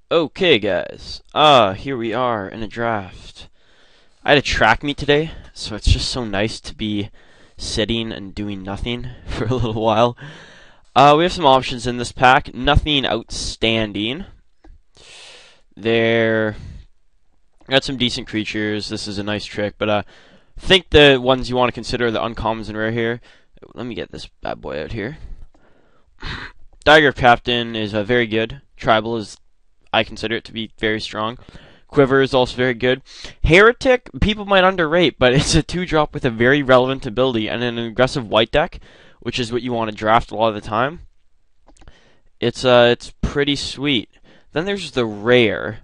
Okay, guys. Here we are in a draft. I had a track meet today, so it's just so nice to be sitting and doing nothing for a little while. We have some options in this pack. Nothing outstanding. There got some decent creatures. This is a nice trick, but I think the ones you want to consider are the uncommons and rare here. Let me get this bad boy out here. Dagger Captain is very good. Tribal is, I consider it to be very strong. Quiver is also very good. Heretic, people might underrate, but it's a 2-drop with a very relevant ability and an aggressive white deck, which is what you want to draft a lot of the time. It's pretty sweet. Then there's the rare.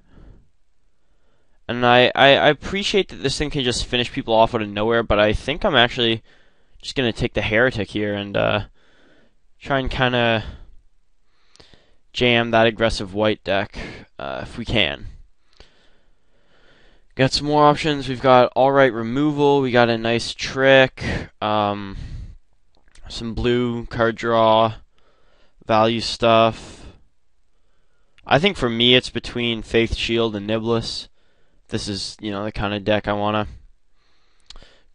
And I appreciate that this thing can just finish people off out of nowhere, but I think I'm actually just going to take the Heretic here and try and kind of jam that aggressive white deck if we can. Got some more options. We've got Alright Removal. We got a nice trick. Some blue card draw. Value stuff. I think for me it's between Faith Shield and Niblis. This is, the kind of deck I want to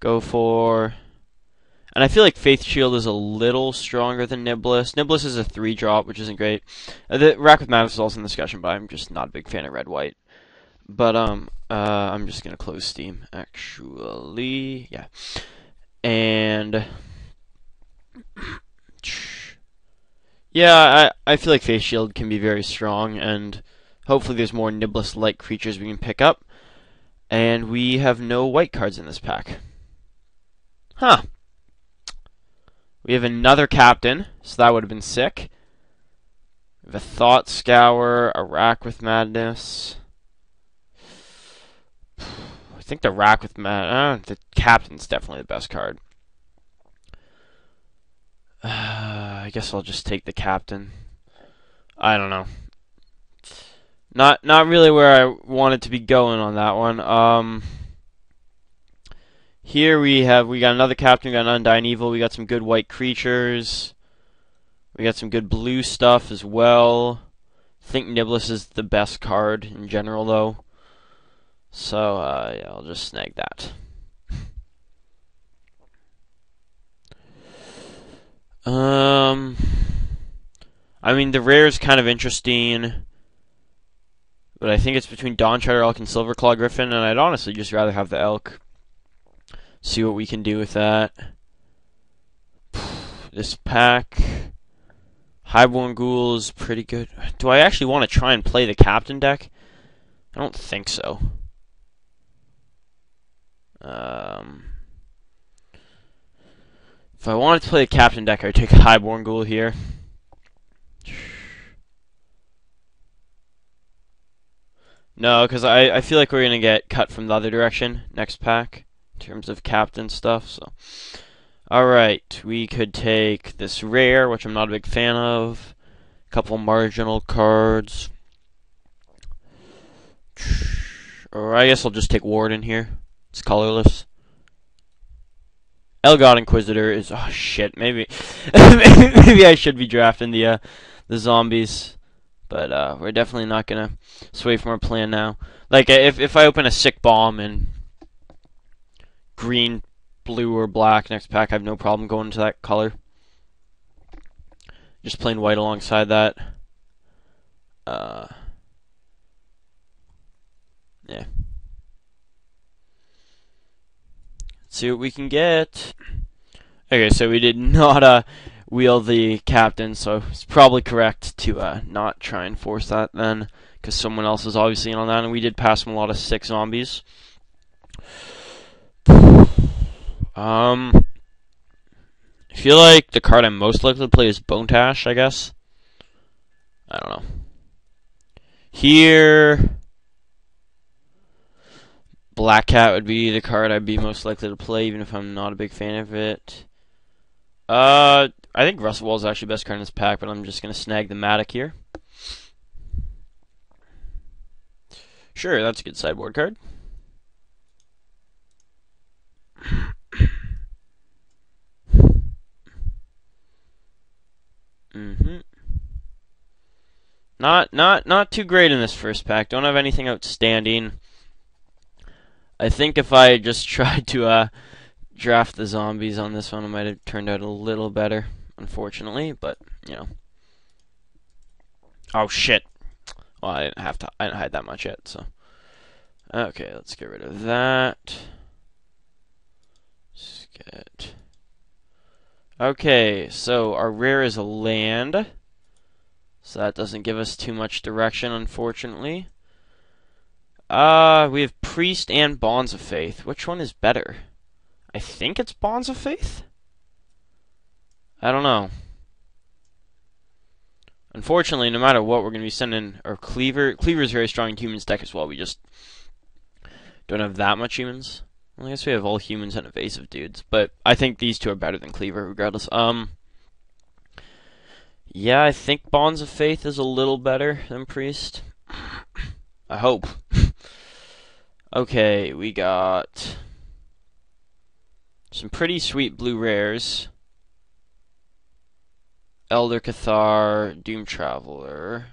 go for. And I feel like Faith Shield is a little stronger than Niblis. Niblis is a 3-drop, which isn't great. The Rack with Madness is also in the discussion, but I'm just not a big fan of red-white. But I'm just gonna close Steam, actually. Yeah. And yeah, I feel like Face Shield can be very strong, and hopefully there's more Niblis-like creatures we can pick up. And we have no white cards in this pack. Huh. We have another captain, so that would have been sick. We have a Thought Scour, a Rack with Madness. I think the Rack with the captain's definitely the best card. I guess I'll just take the captain. I don't know. Not really where I wanted to be going on that one. Here we got another captain, we got an Undying Evil, we got some good white creatures. We got some good blue stuff as well. I think Niblis is the best card in general though. So, yeah, I'll just snag that. I mean, the rare is kind of interesting, but I think it's between Dawntrider, Elk, and Silverclaw Griffin, and I'd honestly just rather have the Elk. See what we can do with that. This pack, Highborn Ghoul is pretty good. Do I actually want to try and play the Captain deck? I don't think so. If I wanted to play the Captain deck, I would take a Highborn Ghoul here. No, because I feel like we're going to get cut from the other direction next pack in terms of Captain stuff. So, alright, we could take this rare, which I'm not a big fan of. A couple marginal cards. Or I guess I'll just take Warden here. It's colorless. Elgod Inquisitor is, oh shit, maybe maybe I should be drafting the zombies, but we're definitely not gonna sway from our plan now. Like if I open a sick bomb and green, blue, or black next pack, I have no problem going into that color. Just plain white alongside that. Yeah. See what we can get. Okay, so we did not wheel the captain, so it's probably correct to not try and force that then, because someone else is obviously in on that, and we did pass him a lot of sick zombies. I feel like the card I'm most likely to play is Bone Tash, I guess. I don't know. Here, Black Cat would be the card I'd be most likely to play, even if I'm not a big fan of it. I think Russell Wall is actually the best card in this pack, but I'm just going to snag the Matic here. Sure, that's a good sideboard card. Not too great in this first pack. Don't have anything outstanding. I think if I just tried to draft the zombies on this one, it might have turned out a little better, unfortunately, but you know. Oh shit. Well, I didn't hide that much yet, so. Okay, let's get rid of that. Okay, so our rare is a land. So that doesn't give us too much direction, unfortunately. We have Priest and Bonds of Faith. Which one is better? I think it's Bonds of Faith? I don't know. Unfortunately, no matter what, we're going to be sending our Cleaver. Cleaver is very strong in humans deck as well. We just don't have that much humans. Well, I guess we have all humans and evasive dudes, but I think these two are better than Cleaver regardless. Yeah, I think Bonds of Faith is a little better than Priest. I hope. Okay, we got some pretty sweet blue rares. Elder Cathar, Doom Traveler,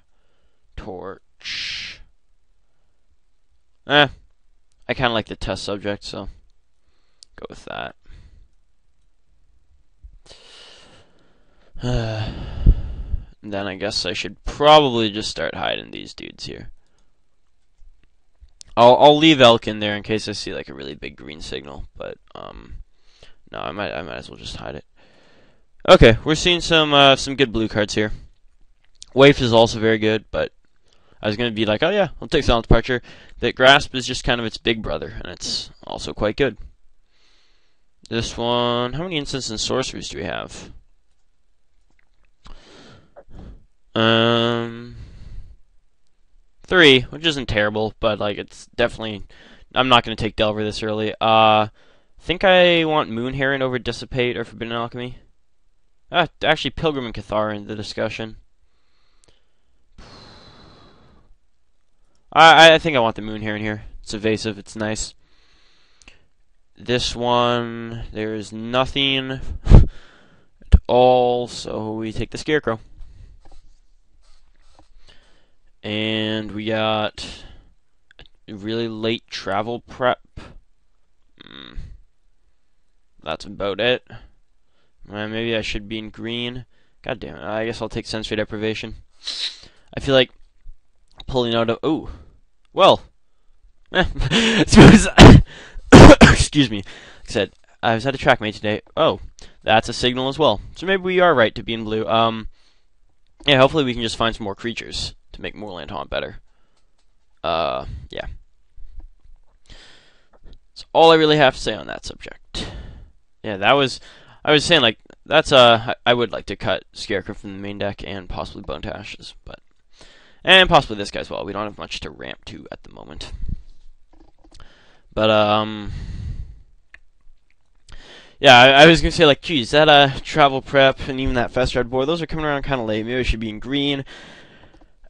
Torch. I kind of like the test subject, so go with that. And then I guess I should probably just start hiding these dudes here. I'll leave Elk in there in case I see like a really big green signal, but no, I might as well just hide it. Okay, we're seeing some good blue cards here. Waif is also very good, but I was gonna be like, oh yeah, I'll take Silent Departure. That Grasp is just kind of its big brother, and it's also quite good. This one, how many instants and sorceries do we have? 3, which isn't terrible, but like it's definitely. I'm not gonna take Delver this early. Think I want Moon Heron over Dissipate or Forbidden Alchemy. Actually, Pilgrim and Cathar in the discussion. I think I want the Moon Heron here. It's evasive. It's nice. This one, there's nothing at all, so we take the Scarecrow. And we got a really late travel prep. That's about it. Maybe I should be in green. God damn it. I guess I'll take Sensory Deprivation. I feel like pulling out of... Oh. Well. Excuse me. Like I said, I was at a track meet today. Oh. That's a signal as well. So maybe we are right to be in blue. Yeah, hopefully we can just find some more creatures to make Moorland Haunt better. Yeah. That's all I really have to say on that subject. Yeah, that was... I was saying, like, that's, I would like to cut Scarecrow from the main deck and possibly Bone to Ashes, but... And possibly this guy as well. We don't have much to ramp to at the moment. But, yeah, I was gonna say, like, geez, that, Travel Prep and even that Fast Ride board, those are coming around kind of late. Maybe I should be in green.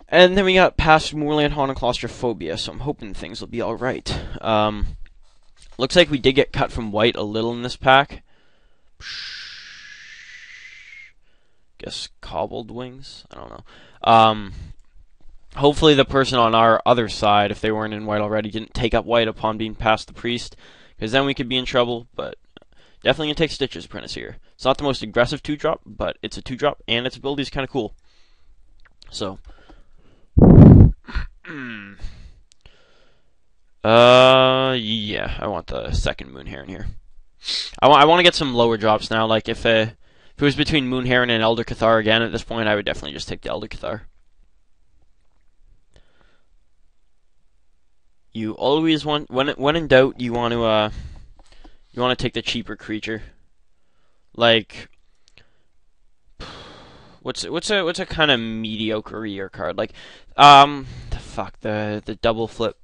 And then we got past Moorland Haunt and Claustrophobia, so I'm hoping things will be alright. Looks like we did get cut from white a little in this pack. Guess Cobbled Wings? I don't know. Hopefully the person on our other side, if they weren't in white already, didn't take up white upon being past the Priest, because then we could be in trouble, but definitely gonna take Stitcher's Apprentice here. It's not the most aggressive 2-drop, but it's a 2-drop, and its ability is kind of cool. So... yeah, I want the second Moon Heron here. I want to get some lower drops now. Like if it was between Moon Heron and Elder Cathar again at this point, I would definitely just take the Elder Cathar. You always want when in doubt, you want to take the cheaper creature. Like what's a kind of mediocre card like the double flip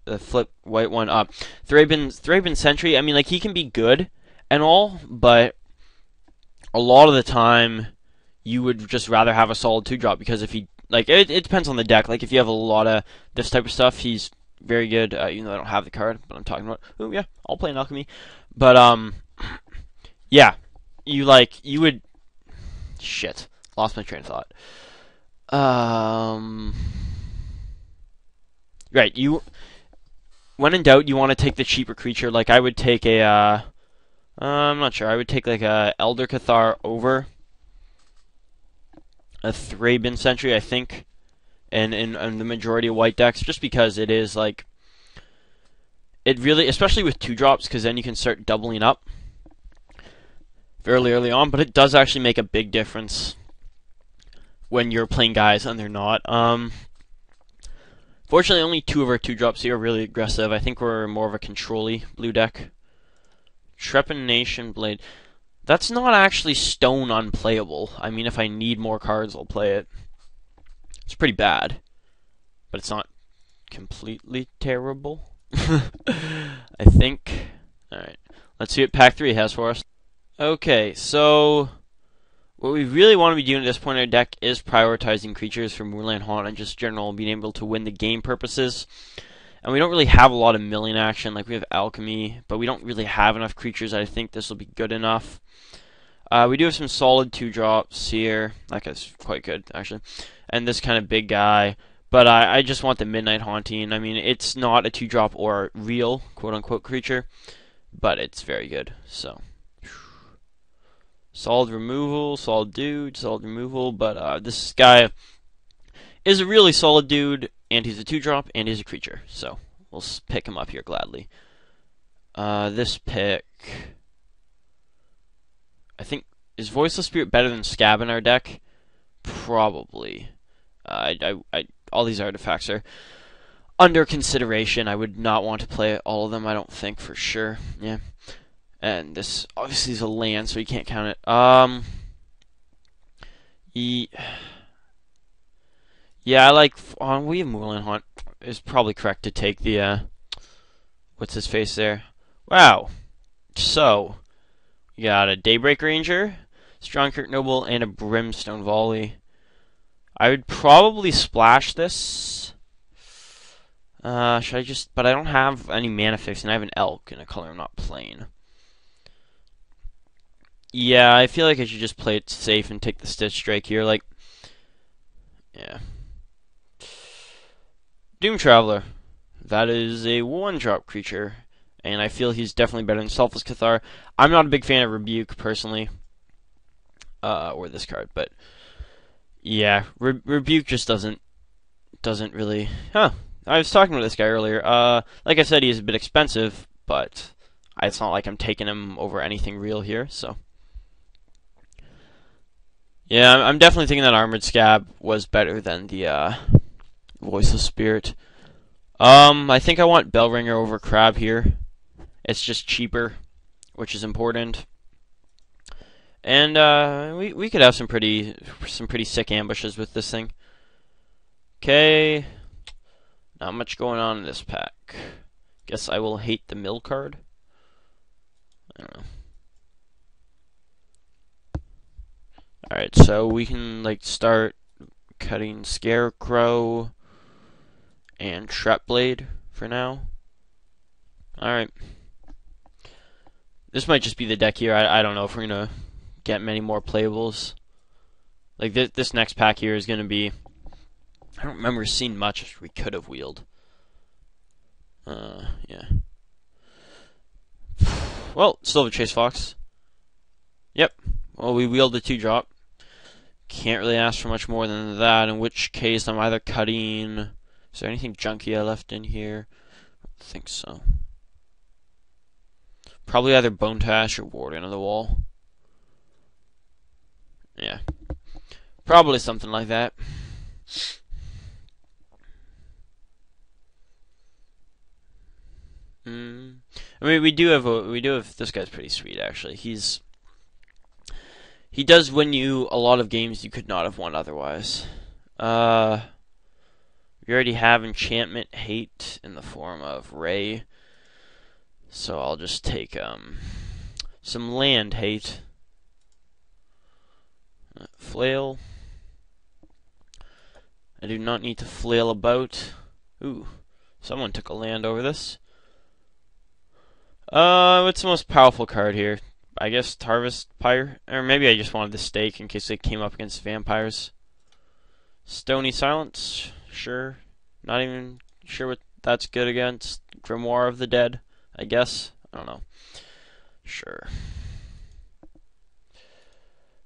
white one up. Thraben Sentry. I mean, like he can be good and all, but a lot of the time you would just rather have a solid 2-drop because if he like it depends on the deck. Like if you have a lot of this type of stuff, he's very good. Even though I don't have the card, but I'm talking about. Oh yeah, I'll play an Alchemy. But yeah, you would. Shit, lost my train of thought. Right, when in doubt, you want to take the cheaper creature. Like I would take a, I'm not sure. I would take like a Elder Cathar over a Thraben Sentry, I think, and in the majority of white decks, just because it is like it really, especially with 2-drops, because then you can start doubling up fairly early on. But it does actually make a big difference when you're playing guys and they're not. Fortunately, only 2 of our 2-drops here are really aggressive. I think we're more of a control-y blue deck. Trepanation Blade. That's not actually stone unplayable. I mean, if I need more cards, I'll play it. It's pretty bad, but it's not completely terrible. I think. Alright, let's see what Pack 3 has for us. Okay, so what we really want to be doing at this point in our deck is prioritizing creatures for Moorland Haunt and just general being able to win the game purposes. And we don't really have a lot of milling action. Like we have Alchemy, but we don't really have enough creatures. I think this will be good enough. We do have some solid 2-drops here. That guy's quite good, actually. And this kind of big guy. But I just want the Midnight Haunting. I mean, it's not a 2-drop or real, quote-unquote, creature. But it's very good, so. Solid removal, solid dude, solid removal. But this guy is a really solid dude, and he's a 2-drop, and he's a creature. So, we'll pick him up here gladly. This pick, I think, is Voiceless Spirit better than Scab in our deck? Probably. All these artifacts are under consideration. I would not want to play all of them, I don't think, for sure. Yeah. And this, obviously, is a land, so you can't count it. Yeah, I like, we have Moorland Haunt. It's probably correct to take the, what's his face there? Wow. So, you got a Daybreak Ranger, Strongkirk Noble, and a Brimstone Volley. I would probably splash this. Should I just, but I don't have any mana fix, and I have an Elk in a color I'm not playing. Yeah, I feel like I should just play it safe and take the Stitch Strike here, like, yeah. Doom Traveler. That is a 1-drop creature, and I feel he's definitely better than Selfless Cathar. I'm not a big fan of Rebuke, personally, or this card, but yeah, Rebuke just doesn't really, I was talking to this guy earlier, like I said, he's a bit expensive, but it's not like I'm taking him over anything real here, so. Yeah, I'm definitely thinking that Armored Scab was better than the, Voiceless Spirit. I think I want Bellringer over Crab here. It's just cheaper, which is important. And we could have some pretty sick ambushes with this thing. Okay, not much going on in this pack. Guess I will hate the mill card. I don't know. All right, so we can like start cutting Scarecrow and Trap Blade for now. Alright. This might just be the deck here. I don't know if we're going to get many more playables. Like, this next pack here is going to be... I don't remember seeing much we could have wheeled. Yeah. Well, still have a Chase Fox. Yep. Well, we wheeled the 2-drop. Can't really ask for much more than that, in which case I'm either cutting... Is there anything junky I left in here? I don't think so. Probably either Bone Tash or Warden of the Wall. Yeah. Probably something like that. I mean, we do have this guy's pretty sweet, actually. He does win you a lot of games you could not have won otherwise. We already have Enchantment Hate in the form of Ray. So I'll just take some Land Hate. Flail. I do not need to flail about. Ooh, someone took a land over this. What's the most powerful card here? I guess Harvest Pyre? Or maybe I just wanted the stake in case they came up against vampires. Stony Silence? Sure. Not even Sure what that's good against? Grimoire of the Dead, I guess. I don't know. Sure.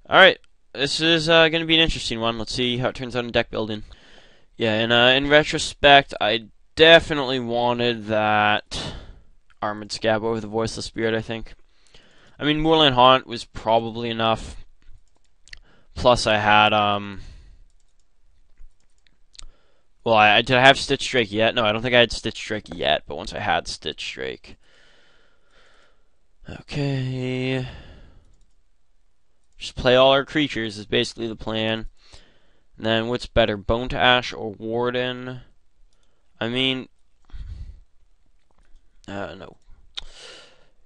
Alright, this is going to be an interesting one. Let's see how it turns out in deck building. Yeah, and in retrospect, I definitely wanted that Armored Scab over the Voiceless Spirit, I think. I mean, Moorland Haunt was probably enough. Plus, I had, well, did I have Stitch Drake yet? No, I don't think I had Stitch Drake yet, but once I had Stitch Drake. Okay. Just play all our creatures is basically the plan. And then what's better, Bone to Ash or Warden? I mean, no.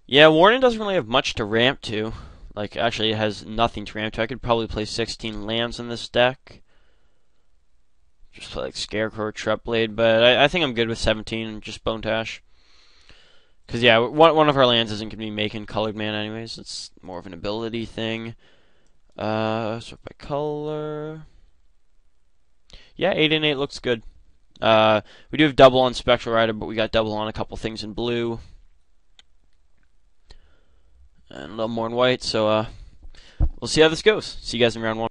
Yeah, Warden doesn't really have much to ramp to. Like, actually, it has nothing to ramp to. I could probably play 16 lands in this deck. Just play, like, Scarecrow or Trepblade, but I think I'm good with 17 and just Bone to Ash. Because, yeah, one of our lands isn't going to be making colored mana anyways. It's more of an ability thing. Sort by color. Yeah, 8 and 8 looks good. We do have double on Spectral Rider, but we got double on a couple things in blue. And a little more in white, so we'll see how this goes. See you guys in round 1.